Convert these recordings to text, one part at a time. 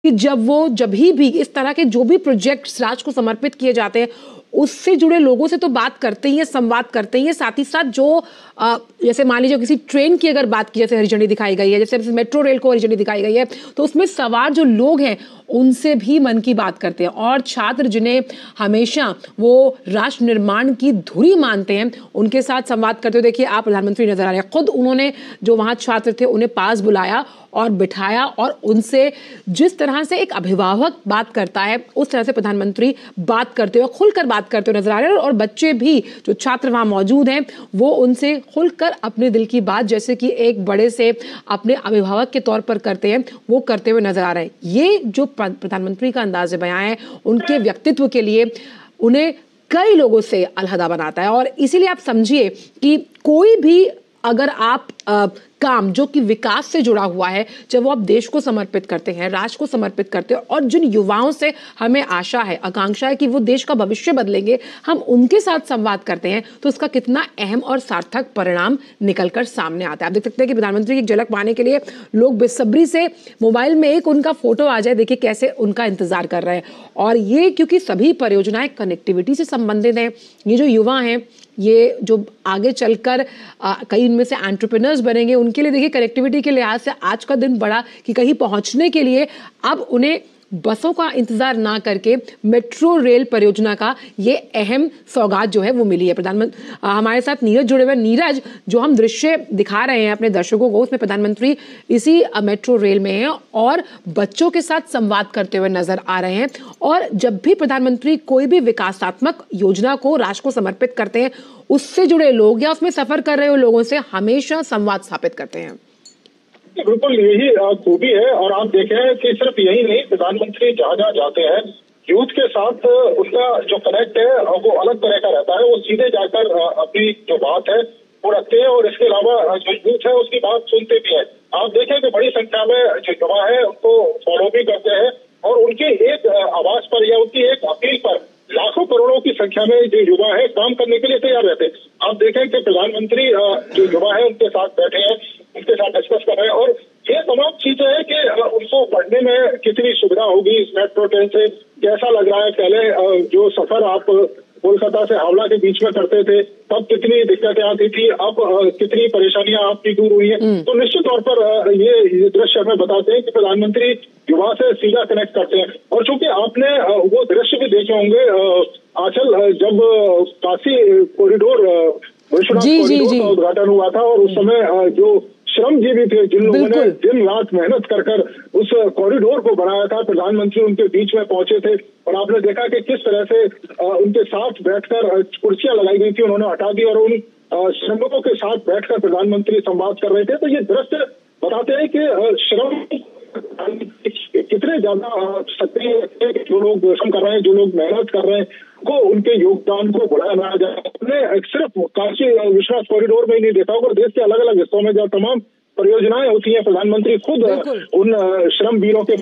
कि जब भी इस तरह के जो भी प्रोजेक्ट्स राष्ट्र को समर्पित किए जाते हैं उससे जुड़े लोगों से तो बात करते ही हैं, संवाद करते ही हैं, साथ ही साथ जो जैसे मान लीजिए किसी ट्रेन की अगर बात की, जैसे हरी झंडी दिखाई गई है, जैसे मेट्रो रेल को हरी झंडी दिखाई गई है, तो उसमें सवार जो लोग हैं उनसे भी मन की बात करते हैं। और छात्र जिन्हें हमेशा वो राष्ट्र निर्माण की धुरी मानते हैं उनके साथ संवाद करते हुए देखिए आप प्रधानमंत्री नजर आ रहे हैं। खुद उन्होंने जो वहां छात्र थे उन्हें पास बुलाया और बिठाया और उनसे जिस तरह से एक अभिभावक बात करता है उस तरह से प्रधानमंत्री बात करते हुए, खुलकर बात करते हुए नजर आ रहे हैं। और बच्चे भी जो छात्र वहां मौजूद हैं वो उनसे खुलकर अपने दिल की बात जैसे कि एक बड़े से अपने अभिभावक के तौर पर करते हैं वो करते हुए नजर आ रहे हैं। ये जो प्रधानमंत्री का अंदाज़े बयां है उनके व्यक्तित्व के लिए उन्हें कई लोगों से अलहदा बनाता है। और इसीलिए आप समझिए कि कोई भी अगर आप काम जो कि विकास से जुड़ा हुआ है, जब वो आप देश को समर्पित करते हैं, राष्ट्र को समर्पित करते हैं और जिन युवाओं से हमें आशा है, आकांक्षा है कि वो देश का भविष्य बदलेंगे, हम उनके साथ संवाद करते हैं तो उसका कितना अहम और सार्थक परिणाम निकलकर सामने आता है। आप देख सकते हैं कि प्रधानमंत्री की एक झलक पाने के लिए लोग बेसब्री से मोबाइल में एक उनका फोटो आ जाए, देखिए कैसे उनका इंतजार कर रहे हैं। और ये क्योंकि सभी परियोजनाएं कनेक्टिविटी से संबंधित हैं। ये जो युवा हैं, ये जो आगे चलकर कई इनमें से एंटरप्रेन्योर्स बनेंगे, उनके लिए देखिए कनेक्टिविटी के लिहाज से आज का दिन बड़ा कि कहीं पहुंचने के लिए अब उन्हें बसों का इंतजार ना करके मेट्रो रेल परियोजना का ये अहम सौगात जो है वो मिली है। प्रधानमंत्री हमारे साथ नीरज जुड़े हुए। नीरज, जो हम दृश्य दिखा रहे हैं अपने दर्शकों को उसमें प्रधानमंत्री इसी मेट्रो रेल में हैं और बच्चों के साथ संवाद करते हुए नजर आ रहे हैं। और जब भी प्रधानमंत्री कोई भी विकासात्मक योजना को राष्ट्र को समर्पित करते हैं उससे जुड़े लोग या उसमें सफर कर रहे हो लोगों से हमेशा संवाद स्थापित करते हैं। बिल्कुल यही खूबी है। और आप देखें कि सिर्फ यही नहीं, प्रधानमंत्री जहाँ जहाँ जाते हैं यूथ के साथ उसका जो कनेक्ट है वो अलग तरह का रहता है। वो सीधे जाकर अपनी जो बात है वो रखते हैं और इसके अलावा जो यूथ है उसकी बात सुनते भी है। आप देखें कि बड़ी संख्या में जो युवा है उनको फॉलो भी करते हैं और उनके एक आवाज पर या उनकी एक अपील पर लाखों करोड़ों की संख्या में जो युवा है काम करने के लिए तैयार रहते हैं। आप देखें कि प्रधानमंत्री जो युवा है उनके साथ बैठे हैं, उनके साथ डिस्कस कर रहे हैं और ये तमाम चीजें हैं कि उनको पढ़ने में कितनी सुविधा होगी इस मेट्रो ट्रेन से, कैसा लग रहा है। पहले जो सफर आप कोलकाता से हावड़ा के बीच में करते थे तब कितनी दिक्कतें आती थी, अब कितनी परेशानियां आपकी दूर हुई हैं। तो निश्चित तौर पर ये दृश्य हमें बताते हैं कि प्रधानमंत्री युवा से सीधा कनेक्ट करते हैं। और चूंकि आपने वो दृश्य भी देखे होंगे आंचल, जब काशी कॉरिडोर विश्वनाथ कॉरिडोर का उद्घाटन हुआ था और उस समय जो श्रमजीवी थे जिन लोगों ने दिन रात मेहनत कर उस कॉरिडोर को बनाया था, प्रधानमंत्री उनके बीच में पहुंचे थे और आपने देखा कि किस तरह से उनके साथ बैठकर कुर्सियां लगाई गई थी, उन्होंने हटा दी और उन श्रमिकों के साथ बैठकर प्रधानमंत्री संवाद कर रहे थे। तो ये दृश्य बताते हैं कि श्रम कितने ज्यादा सक्रिय है, जो लोग श्रम कर रहे हैं, जो लोग मेहनत कर रहे हैं को उनके योगदान को बढ़ाया जाए। हमने सिर्फ काशी विश्वनाथ कॉरिडोर में ही नहीं देखा होगा, देश के अलग अलग हिस्सों में जहाँ तमाम परियोजनाएं होती हैं प्रधानमंत्री खुद उन श्रम वीरों के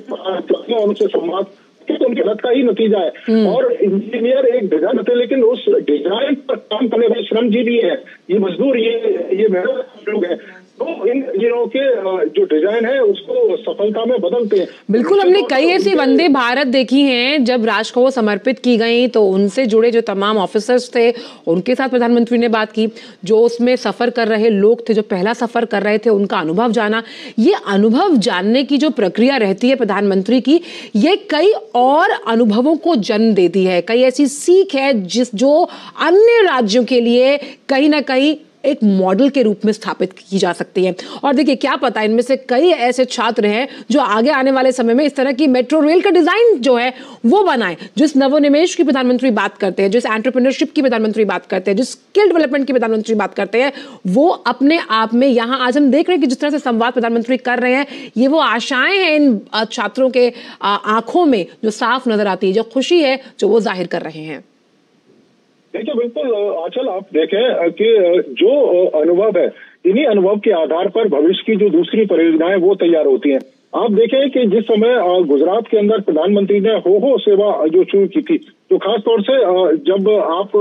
और उनसे संवाद तो उनकी मेहनत का ही नतीजा है। और इंजीनियर एक डिजाइन होते हैं लेकिन उस डिजाइन पर काम करने वाले श्रमजीवी है, ये मजदूर, ये मेहनत लोग हैं, तो इन इंजीनियरों के जो डिजाइन है उसको सफलता में बदलते हैं। बिल्कुल, हमने कई ऐसी वंदे भारत देखी हैं जब राष्ट्र को समर्पित की गई तो उनसे जुड़े जो तमाम ऑफिसर्स थे उनके साथ प्रधानमंत्री ने बात की, जो उसमें सफर कर रहे लोग थे, जो पहला सफर कर रहे थे, उनका अनुभव जाना। ये अनुभव जानने की जो प्रक्रिया रहती है प्रधानमंत्री की, ये कई और अनुभवों को जन्म देती है, कई ऐसी सीख है जो अन्य राज्यों के लिए कहीं ना कहीं एक मॉडल के रूप में स्थापित की जा सकती है। और देखिए क्या पता इनमें से कई ऐसे छात्र हैं जो आगे आने वाले समय में इस तरह की मेट्रो रेल का डिजाइन जो है वो बनाए, जिस नवोन्मेष की प्रधानमंत्री बात करते हैं, जिस एंटरप्रेन्योरशिप की प्रधानमंत्री बात करते हैं, जिस स्किल डेवलपमेंट की प्रधानमंत्री बात करते हैं, वो अपने आप में यहाँ आज हम देख रहे हैं कि जिस तरह से संवाद प्रधानमंत्री कर रहे हैं, ये वो आशाएं हैं इन छात्रों के आंखों में जो साफ नजर आती है, जो खुशी है जो वो जाहिर कर रहे हैं। देखिए बिल्कुल आंचल, आप देखें कि जो अनुभव है, इन्हीं अनुभव के आधार पर भविष्य की जो दूसरी परियोजनाएं वो तैयार होती हैं। आप देखें कि जिस समय गुजरात के अंदर प्रधानमंत्री ने हो सेवा जो शुरू की थी, तो खास तौर से जब आप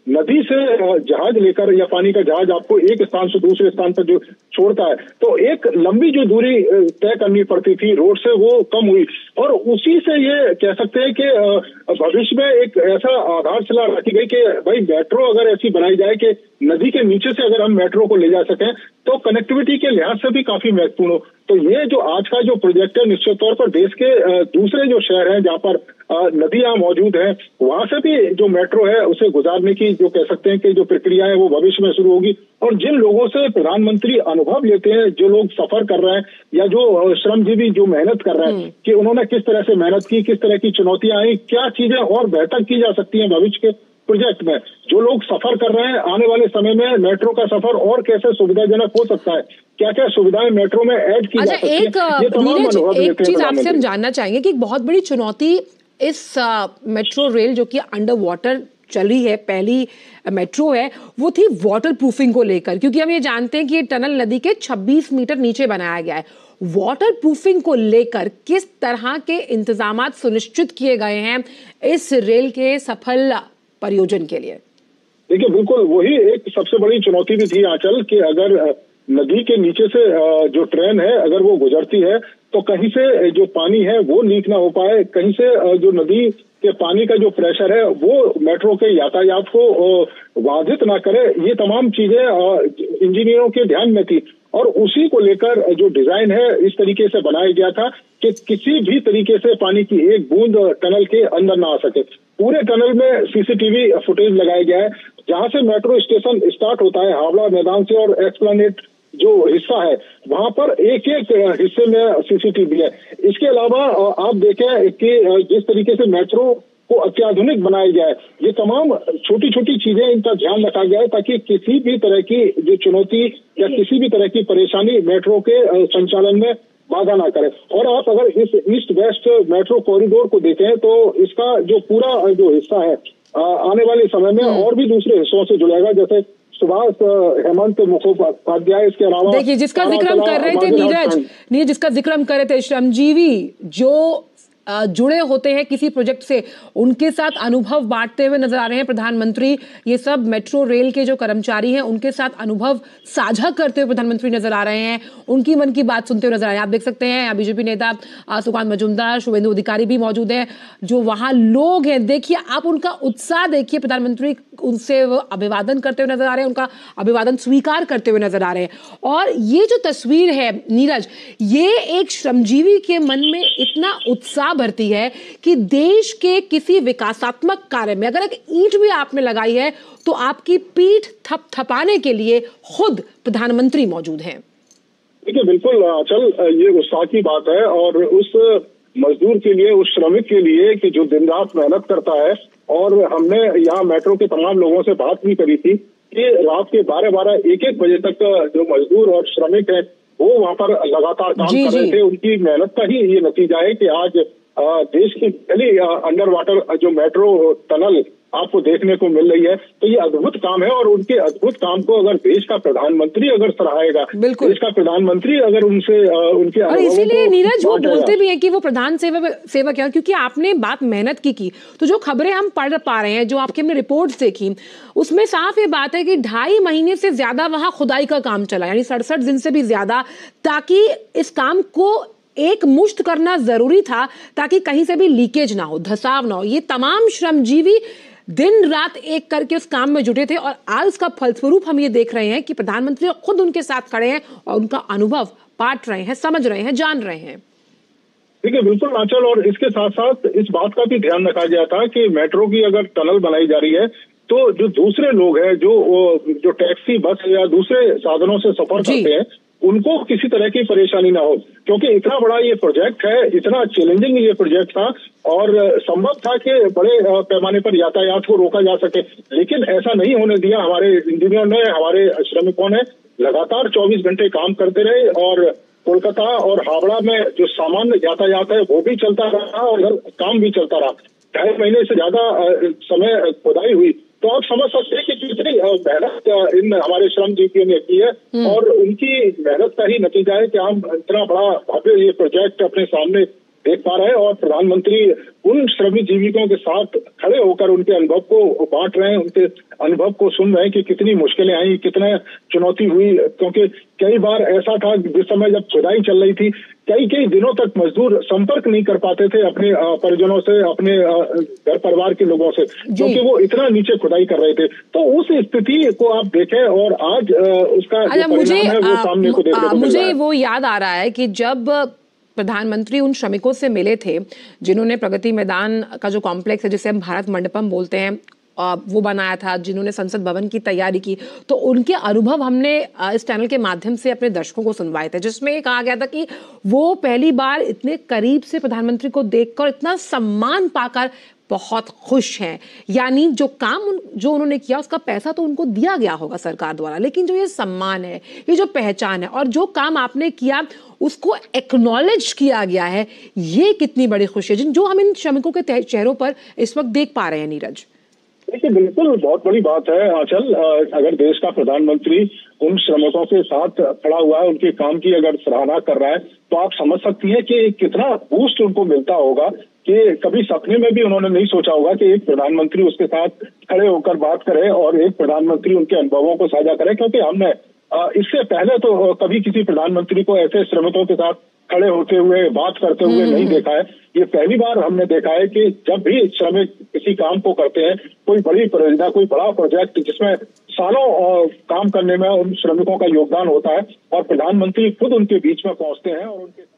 नदी से जहाज लेकर या पानी का जहाज आपको एक स्थान से दूसरे स्थान पर जो छोड़ता है। तो एक लंबी जो दूरी तय करनी पड़ती थी रोड से, वो कम हुई, और उसी से ये कह सकते हैं कि भविष्य में एक ऐसा आधारशिला रखी गई कि भाई मेट्रो अगर ऐसी बनाई जाए कि नदी के नीचे से अगर हम मेट्रो को ले जा सकें तो कनेक्टिविटी के लिहाज से भी काफी महत्वपूर्ण हो। तो ये जो आज का जो प्रोजेक्ट है, निश्चित तौर पर देश के दूसरे जो शहर हैं जहां पर नदियां मौजूद हैं, वहां से भी जो मेट्रो है उसे गुजारने की जो कह सकते हैं कि जो प्रक्रिया है वो भविष्य में शुरू होगी। और जिन लोगों से प्रधानमंत्री अनुभव लेते हैं, जो लोग सफर कर रहे हैं या जो श्रमजीवी जो मेहनत कर रहे हैं कि उन्होंने किस तरह से मेहनत की, किस तरह की चुनौतियां आई, क्या चीजें और बेहतर की जा सकती हैं भविष्य के प्रोजेक्ट में, जो लोग सफर कर रहे हैं आने वाले समय में मेट्रो का सफर और कैसे सुविधाजनक हो सकता है, क्या क्या सुविधाएं मेट्रो में ऐड की जा सकती हैं, ये तमाम अनुभव लेते हैं। एक चीज आपसे हम जानना चाहेंगे कि एक बहुत बड़ी चुनौती इस मेट्रो रेल जो कि अंडर वाटर चल रही है, पहली मेट्रो है, वो थी वाटर प्रूफिंग को लेकर, क्योंकि हम ये जानते हैं कि ये टनल नदी के 26 मीटर नीचे बनाया गया है। वाटर प्रूफिंग को लेकर किस तरह के इंतजामात सुनिश्चित किए गए हैं इस रेल के सफल परियोजन के लिए? देखिए, बिल्कुल वही एक सबसे बड़ी चुनौती भी थी आंचल, कि अगर नदी के नीचे से जो ट्रेन है अगर वो गुजरती है तो कहीं से जो पानी है वो लीक ना हो पाए, कहीं से जो नदी के पानी का जो प्रेशर है वो मेट्रो के यातायात को बाधित ना करे। ये तमाम चीजें इंजीनियरों के ध्यान में थी, और उसी को लेकर जो डिजाइन है इस तरीके से बनाया गया था कि किसी भी तरीके से पानी की एक बूंद टनल के अंदर ना आ सके। पूरे टनल में सीसीटीवी फुटेज लगाया गया है, जहां से मेट्रो स्टेशन स्टार्ट होता है हावड़ा मैदान से, और एक्सप्लेनेट जो हिस्सा है वहां पर एक एक हिस्से में सीसीटीवी है। इसके अलावा आप देखें कि जिस तरीके से मेट्रो को अत्याधुनिक बनाया गया है, ये तमाम छोटी छोटी चीजें इनका ध्यान रखा गया है ताकि किसी भी तरह की जो चुनौती या किसी भी तरह की परेशानी मेट्रो के संचालन में बाधा ना करे। और आप अगर इस ईस्ट वेस्ट मेट्रो कॉरिडोर को देखें तो इसका जो पूरा जो हिस्सा है आने वाले समय में और भी दूसरे हिस्सों से जुड़ेगा, जैसे सुभाष हेमंत मुखोपाध्याय, इसके अलावा देखिए जिसका जिक्र हम कर रहे थे नीरज, जिसका जिक्र हम कर रहे थे, श्रमजीवी जो जुड़े होते हैं किसी प्रोजेक्ट से, उनके साथ अनुभव बांटते हुए नजर आ रहे हैं प्रधानमंत्री। ये सब मेट्रो रेल के जो कर्मचारी हैं उनके साथ अनुभव साझा करते हुए प्रधानमंत्री नजर आ रहे हैं, उनकी मन की बात सुनते हुए नजर आ रहे हैं। आप देख सकते हैं बीजेपी नेता सुकांत मजूमदार, शुभेंदु अधिकारी भी मौजूद हैं, जो वहां लोग हैं। देखिए आप उनका उत्साह देखिए, प्रधानमंत्री उनसे वो अभिवादन करते हुए नजर आ रहे हैं, उनका अभिवादन स्वीकार करते हुए नजर आ रहे हैं। और ये जो तस्वीर है नीरज, ये एक श्रमजीवी के मन में इतना उत्साह भरती है कि देश के किसी विकासात्मक कार्य में अगर एक ईंट भी आपने लगाई है तो आपकी पीठ थपथपाने के लिए खुद प्रधानमंत्री मौजूद हैं। देखिए बिल्कुल चल, ये उत्साह की बात है, और उस मजदूर के लिए, उस श्रमिक के लिए कि जो दिन रात मेहनत करता है। और हमने यहाँ मेट्रो के तमाम लोगों से बात भी करी थी कि रात के 12-12, 1-1 बजे तक जो मजदूर और श्रमिक है वो वहां पर लगातार काम कर रहे थे। उनकी मेहनत का ही ये नतीजा है कि आज देश की पहली अंडर वाटर जो मेट्रो टनल आपको देखने को मिल रही है। तो ये अद्भुत काम है, और उनके अद्भुत काम को अगर देश का प्रधानमंत्री अगर सराहेगा, देश का प्रधानमंत्री अगर उनसे उनके, और इसीलिए नीरज वो बोलते भी हैं कि वो प्रधान सेवक है, क्योंकि आपने बात मेहनत की। तो जो खबरें हम पढ़ पा रहे हैं, जो आपकी हमने रिपोर्ट्स देखी, उसमें साफ ये बात है कि 2.5 महीने से ज्यादा वहां खुदाई का काम चला, यानी 67 दिन से भी ज्यादा, ताकि इस काम को एक मुश्त करना जरूरी था ताकि कहीं से भी लीकेज ना हो, धसाव ना हो। ये तमाम श्रमजीवी दिन रात एक करके उस काम में जुटे थे, और आज उसका फलस्वरूप हम ये देख रहे हैं कि प्रधानमंत्री खुद उनके साथ खड़े हैं और उनका अनुभव बांट रहे हैं, समझ रहे हैं, जान रहे हैं। ठीक है, बिल्कुल आंचल, और इसके साथ साथ इस बात का भी ध्यान रखा गया था कि मेट्रो की अगर टनल बनाई जा रही है तो जो दूसरे लोग हैं जो टैक्सी, बस या दूसरे साधनों से सफर करते हैं, उनको किसी तरह की परेशानी ना हो, क्योंकि इतना बड़ा ये प्रोजेक्ट है, इतना चैलेंजिंग ये प्रोजेक्ट था, और संभव था कि बड़े पैमाने पर यातायात को रोका जा सके, लेकिन ऐसा नहीं होने दिया। हमारे इंजीनियर ने, हमारे श्रमिकों ने लगातार 24 घंटे काम करते रहे, और कोलकाता और हावड़ा में जो सामान्य यातायात है वो भी चलता रहा और काम भी चलता रहा। 2.5 महीने से ज्यादा समय खुदाई हुई, तो आप समझ सकते हैं कि कितनी मेहनत इन हमारे श्रमजीवियों ने की है, और उनकी मेहनत का ही नतीजा है कि हम इतना बड़ा भव्य ये प्रोजेक्ट अपने सामने देख पा रहे हैं और प्रधानमंत्री उन श्रमिक जीविकों के साथ खड़े होकर उनके अनुभव को बांट रहे हैं, उनके अनुभव को सुन रहे हैं कि कितनी मुश्किलें आई, कितने चुनौती हुई। क्योंकि कई बार ऐसा था जिस समय जब खुदाई चल रही थी, कई दिनों तक मजदूर संपर्क नहीं कर पाते थे अपने परिजनों से, अपने घर परिवार के लोगों से, क्योंकि वो इतना नीचे खुदाई कर रहे थे। तो उस स्थिति को आप देखें और आज उसका जो परिणाम है वो सामने को देखने को मिल रहा है। मुझे वो याद आ रहा है कि जब प्रधानमंत्री उन श्रमिकों से मिले थे जिन्होंने प्रगति मैदान का जो कॉम्प्लेक्स है जिसे हम भारत मंडपम बोलते हैं वो बनाया था, जिन्होंने संसद भवन की तैयारी की, तो उनके अनुभव हमने इस चैनल के माध्यम से अपने दर्शकों को सुनवाए थे, जिसमें ये कहा गया था कि वो पहली बार इतने करीब से प्रधानमंत्री को देखकर इतना सम्मान पाकर बहुत खुश हैं। यानी जो काम जो उन्होंने किया उसका पैसा तो उनको दिया गया होगा सरकार द्वारा, लेकिन जो ये सम्मान है, ये जो पहचान है और जो काम आपने किया उसको एक्नॉलेज किया गया है, ये कितनी बड़ी खुशी है जो हम इन श्रमिकों के चेहरों पर इस वक्त देख पा रहे हैं। नीरज, देखिए, बिल्कुल बहुत बड़ी बात है आंचल। अगर देश का प्रधानमंत्री उन श्रमिकों के साथ खड़ा हुआ है, उनके काम की अगर सराहना कर रहा है, तो आप समझ सकती हैं कि कितना बूस्ट उनको मिलता होगा कि कभी सपने में भी उन्होंने नहीं सोचा होगा कि एक प्रधानमंत्री उसके साथ खड़े होकर बात करे और एक प्रधानमंत्री उनके अनुभवों को साझा करे। क्योंकि हमने इससे पहले तो कभी किसी प्रधानमंत्री को ऐसे श्रमिकों के साथ खड़े होते हुए बात करते हुए नहीं देखा है। ये पहली बार हमने देखा है कि जब भी श्रमिक किसी काम को करते हैं, कोई बड़ी परियोजना, कोई बड़ा प्रोजेक्ट जिसमें सालों काम करने में उन श्रमिकों का योगदान होता है और प्रधानमंत्री खुद उनके बीच में पहुंचते हैं और उनके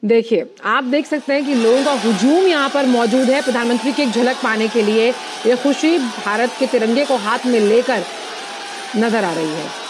देखिए, आप देख सकते हैं कि लोगों का हुजूम यहाँ पर मौजूद है प्रधानमंत्री की एक झलक पाने के लिए। ये खुशी भारत के तिरंगे को हाथ में लेकर नजर आ रही है।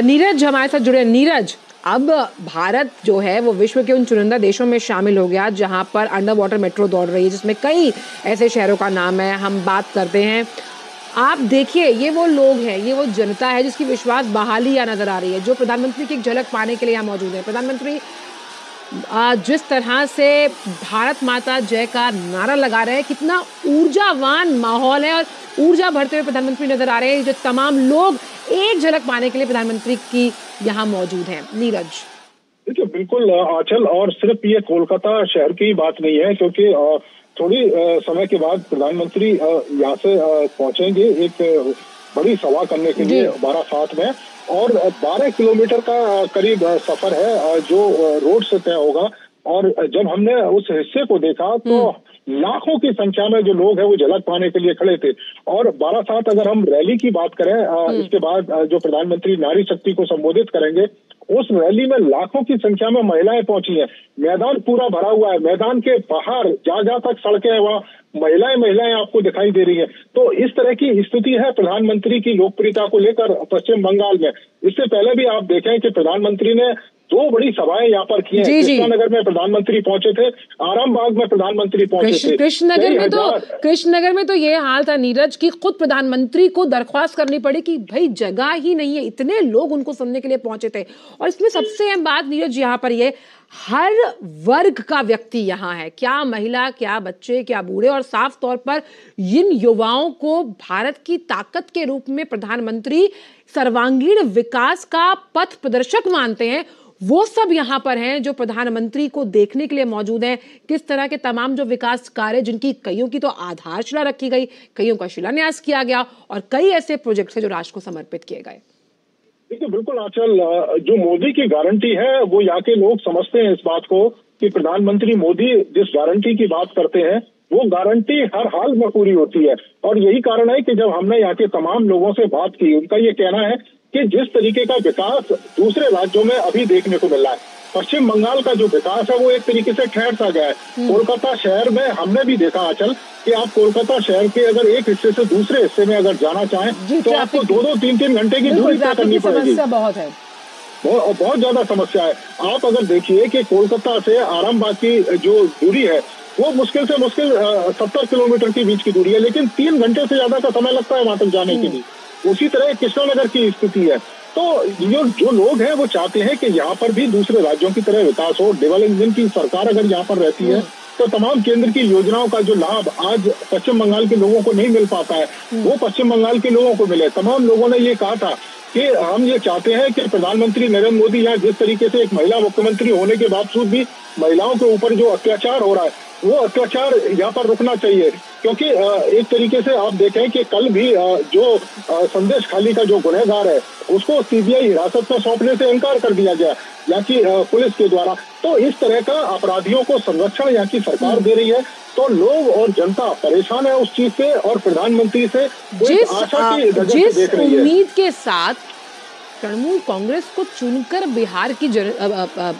नीरज हमारे साथ जुड़े। नीरज, अब भारत जो है वो विश्व के उन चुनिंदा देशों में शामिल हो गया जहां पर अंडर वाटर मेट्रो दौड़ रही है, जिसमें कई ऐसे शहरों का नाम है, हम बात करते हैं। आप देखिए, ये वो लोग हैं, ये वो जनता है जिसकी विश्वास बहाली यहाँ नजर आ रही है, जो प्रधानमंत्री की एक झलक पाने के लिए यहाँ मौजूद है। प्रधानमंत्री जिस तरह से भारत माता जय का नारा लगा रहे हैं, कितना ऊर्जावान माहौल है और ऊर्जा भरते हुए प्रधानमंत्री नजर आ रहे हैं, जो तमाम लोग एक झलक पाने के लिए प्रधानमंत्री की यहाँ मौजूद हैं। नीरज, देखिए, बिल्कुल आंचल, और सिर्फ ये कोलकाता शहर की बात नहीं है, क्योंकि थोड़ी समय के बाद प्रधानमंत्री यहाँ से पहुंचेंगे एक बड़ी सभा करने के लिए बारासात में, और 12 किलोमीटर का करीब सफर है जो रोड से तय होगा। और जब हमने उस हिस्से को देखा तो लाखों की संख्या में जो लोग हैं वो झलक पाने के लिए खड़े थे। और बारासात, अगर हम रैली की बात करें, इसके बाद जो प्रधानमंत्री नारी शक्ति को संबोधित करेंगे, उस रैली में लाखों की संख्या में महिलाएं पहुंची हैं। मैदान पूरा भरा हुआ है, मैदान के बाहर जहाँ तक सड़कें हैं वहाँ महिलाएं आपको दिखाई दे रही हैं। तो इस तरह की स्थिति है प्रधानमंत्री की लोकप्रियता को लेकर पश्चिम बंगाल में। इससे पहले भी आप देखें कि प्रधानमंत्री ने 2 बड़ी सभाएं यहाँ पर की हैं। कृष्णानगर में प्रधानमंत्री पहुंचे थे, आरामबाग में प्रधानमंत्री पहुंचे थे। कृष्णनगर में तो ये हाल था नीरज की खुद प्रधानमंत्री को दरख्वास्त करनी पड़ी कि भाई जगह ही नहीं है, इतने लोग उनको सुनने के लिए पहुंचे थे। और इसमें सबसे अहम बात नीरज यहाँ पर ये, हर वर्ग का व्यक्ति यहाँ है, क्या महिला, क्या बच्चे, क्या बूढ़े, और साफ तौर पर इन युवाओं को भारत की ताकत के रूप में प्रधानमंत्री सर्वांगीण विकास का पथ प्रदर्शक मानते हैं। वो सब यहाँ पर हैं जो प्रधानमंत्री को देखने के लिए मौजूद हैं। किस तरह के तमाम जो विकास कार्य, जिनकी कईयों की तो आधारशिला रखी गई, कईयों का शिलान्यास किया गया, और कई ऐसे प्रोजेक्ट हैं जो राष्ट्र को समर्पित किए गए। देखिए बिल्कुल आंचल, जो मोदी की गारंटी है वो यहाँ के लोग समझते हैं इस बात को कि प्रधानमंत्री मोदी जिस गारंटी की बात करते हैं वो गारंटी हर हाल में पूरी होती है। और यही कारण है कि जब हमने यहाँ के तमाम लोगों से बात की, उनका ये कहना है कि जिस तरीके का विकास दूसरे राज्यों में अभी देखने को मिल रहा है, पश्चिम बंगाल का जो विकास है वो एक तरीके से ठहर सा गया है। कोलकाता शहर में हमने भी देखा आंचल कि आप कोलकाता शहर के अगर एक हिस्से से दूसरे हिस्से में अगर जाना चाहें तो आपको 2-2, 3-3 घंटे की दूरी तय करनी पड़ेगी। बहुत है, बहुत ज्यादा समस्या है। आप अगर देखिए कि कोलकाता से आरामबाग की जो दूरी है वो मुश्किल से मुश्किल 70 किलोमीटर के बीच की दूरी है, लेकिन 3 घंटे से ज्यादा का समय लगता है वहां तक जाने के लिए। उसी तरह कृष्णानगर की स्थिति है। तो जो लोग हैं वो चाहते हैं कि यहाँ पर भी दूसरे राज्यों की तरह विकास हो। डेवलपमेंट की सरकार अगर यहाँ पर रहती है तो तमाम केंद्र की योजनाओं का जो लाभ आज पश्चिम बंगाल के लोगों को नहीं मिल पाता है वो पश्चिम बंगाल के लोगों को मिले। तमाम लोगों ने ये कहा था कि हम ये चाहते हैं कि प्रधानमंत्री नरेंद्र मोदी यहाँ जिस तरीके से एक महिला मुख्यमंत्री होने के बावजूद भी महिलाओं के ऊपर जो अत्याचार हो रहा है वो अत्याचार यहाँ पर रुकना चाहिए। क्योंकि एक तरीके से आप देखें कि कल भी जो संदेश खाली का जो गुनहगार है उसको सीबीआई हिरासत में सौंपने से इनकार कर दिया गया यहाँ की पुलिस के द्वारा। तो इस तरह का अपराधियों को संरक्षण यहाँ की सरकार दे रही है। तो लोग और जनता परेशान है उस चीज से और प्रधानमंत्री से आशा की नजर से देख रही है। उम्मीद के साथ तृणमूल कांग्रेस को चुनकर बिहार की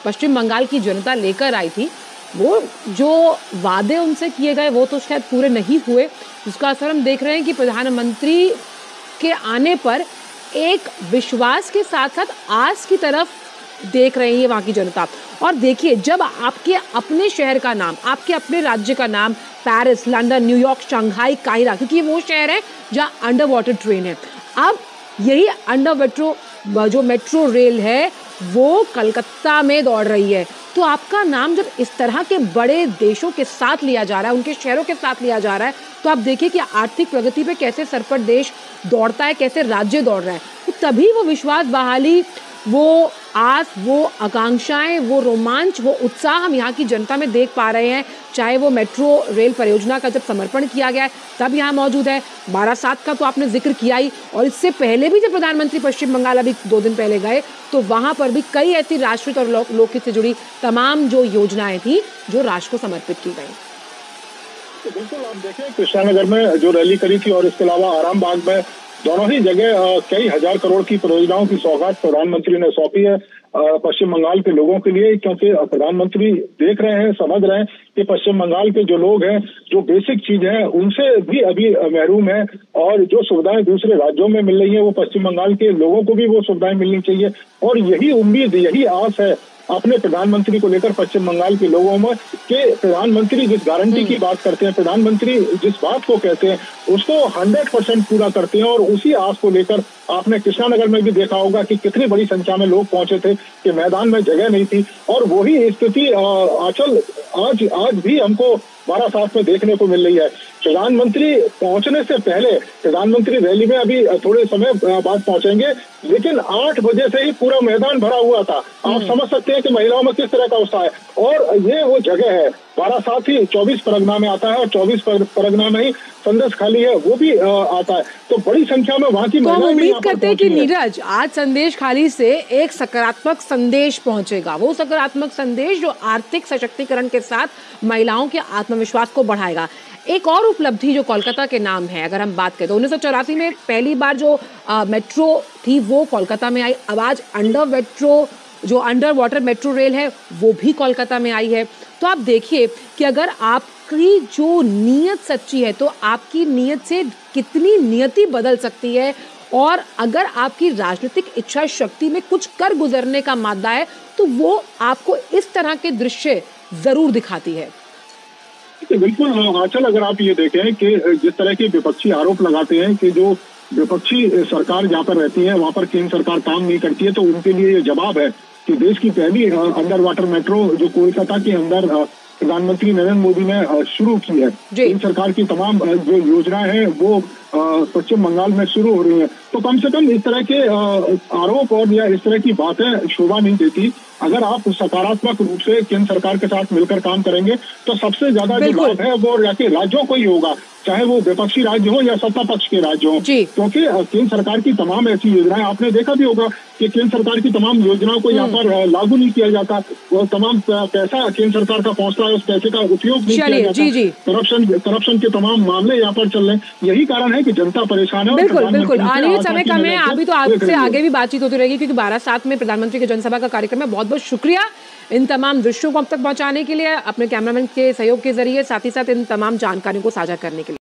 पश्चिम बंगाल की जनता लेकर आई थी, वो जो वादे उनसे किए गए वो तो शायद पूरे नहीं हुए, जिसका असर हम देख रहे हैं कि प्रधानमंत्री के आने पर एक विश्वास के साथ साथ आस की तरफ देख रही है वहाँ की जनता। और देखिए, जब आपके अपने शहर का नाम, आपके अपने राज्य का नाम Paris, London, New York, Shanghai, Cairo, क्योंकि वो शहर है जहाँ अंडर वाटर ट्रेन है, अब यही जो मेट्रो रेल है वो कलकत्ता में दौड़ रही है, तो आपका नाम जब इस तरह के बड़े देशों के साथ लिया जा रहा है, उनके शहरों के साथ लिया जा रहा है, तो आप देखिए कि आर्थिक प्रगति पे कैसे सरपट देश दौड़ता है, कैसे राज्य दौड़ रहा है। तो तभी वो विश्वास बहाली, वो आस, वो आकांक्षाएं, वो रोमांच, वो उत्साह हम यहाँ की जनता में देख पा रहे हैं। चाहे वो मेट्रो रेल परियोजना का जब समर्पण किया गया है तब यहाँ मौजूद है, 12/7 का तो आपने जिक्र किया ही, और इससे पहले भी जब प्रधानमंत्री पश्चिम बंगाल अभी 2 दिन पहले गए तो वहाँ पर भी कई ऐसी राष्ट्रीय और लोकहित से जुड़ी तमाम जो योजनाएं थी जो राष्ट्र को समर्पित की गई। तो बिल्कुल आप देखें कृष्णानगर में जो रैली करी थी और इसके अलावा आरामबाग में, दोनों ही जगह कई हजार करोड़ की परियोजनाओं की सौगात प्रधानमंत्री ने सौंपी है पश्चिम बंगाल के लोगों के लिए। क्योंकि प्रधानमंत्री देख रहे हैं, समझ रहे हैं कि पश्चिम बंगाल के जो लोग हैं, जो बेसिक चीज है उनसे भी अभी महरूम है, और जो सुविधाएं दूसरे राज्यों में मिल रही है वो पश्चिम बंगाल के लोगों को भी वो सुविधाएं मिलनी चाहिए। और यही उम्मीद, यही आस है अपने प्रधानमंत्री को लेकर पश्चिम बंगाल के लोगों में कि प्रधानमंत्री जिस गारंटी की बात करते हैं, प्रधानमंत्री जिस बात को कहते हैं उसको 100% पूरा करते हैं। और उसी आस को लेकर आपने कृष्णानगर में भी देखा होगा कि कितनी बड़ी संख्या में लोग पहुंचे थे कि मैदान में जगह नहीं थी। और वही स्थिति आंचल आज भी हमको 12/7 में देखने को मिल रही है। प्रधानमंत्री पहुंचने से पहले, प्रधानमंत्री रैली में अभी थोड़े समय बाद पहुंचेंगे, लेकिन 8 बजे से ही पूरा मैदान भरा हुआ था। आप समझ सकते हैं कि महिलाओं में किस तरह का उत्साह है। और ये वो जगह है, 12/7 ही 24 परगना में आता है और 24 परगना में ही संदेश खाली है वो भी आता है। तो बड़ी संख्या में वहाँ की महिलाएं भी उम्मीद करते हैं कि नीरज आज संदेश खाली से एक सकारात्मक संदेश पहुंचेगा, वो सकारात्मक संदेश जो आर्थिक सशक्तिकरण के साथ महिलाओं के आत्मविश्वास को बढ़ाएगा। एक और उपलब्धि जो कोलकाता के नाम है, अगर हम बात करें तो 1984 में पहली बार जो मेट्रो थी वो कोलकाता में आई। अब आज अंडर वाटर मेट्रो रेल है वो भी कोलकाता में आई है। तो आप देखिए कि अगर आपकी जो नीयत सच्ची है तो आपकी नीयत से कितनी नियति बदल सकती है और अगर आपकी राजनीतिक इच्छा शक्ति में कुछ कर गुजरने का मादा है तो वो आपको इस तरह के दृश्य जरूर दिखाती है। बिल्कुल आंचल, अगर आप ये देखें कि जिस तरह के विपक्षी आरोप लगाते हैं कि जो विपक्षी सरकार जहाँ पर रहती है वहां पर केंद्र सरकार काम नहीं करती है, तो उनके लिए ये जवाब है कि देश की पहली अंडर वाटर मेट्रो जो कोलकाता के अंदर प्रधानमंत्री नरेंद्र मोदी ने शुरू की है। केंद्र सरकार की तमाम जो योजनाएं हैं वो पश्चिम बंगाल में शुरू हो रही है। तो कम से कम इस तरह के आरोप और या इस तरह की बातें शोभा नहीं देती। अगर आप सकारात्मक रूप से केंद्र सरकार के साथ मिलकर काम करेंगे तो सबसे ज्यादा जो लाभ है वो राज्यों को ही होगा, चाहे वो विपक्षी राज्य हो या सत्ता पक्ष के राज्य हो। क्योंकि केंद्र सरकार की तमाम ऐसी योजनाएं, आपने देखा भी होगा कि केंद्र सरकार की तमाम योजनाओं को यहाँ पर लागू नहीं किया जाता। वो तमाम पैसा केंद्र सरकार का पहुंचता है, उस पैसे का उपयोग नहीं किया जाता। करप्शन के तमाम मामले यहाँ पर चल रहे हैं। यही कारण है कि जनता परेशान है। बिल्कुल आने समय कम है, अभी तो आपसे आगे भी बातचीत होती रहेगी क्योंकि 12/7 में प्रधानमंत्री की जनसभा का कार्यक्रम है। बहुत बहुत शुक्रिया इन तमाम दृश्यों को अब तक पहुंचाने के लिए, अपने कैमरामैन के सहयोग के जरिए, साथ ही साथ इन तमाम जानकारियों को साझा करने के लिए।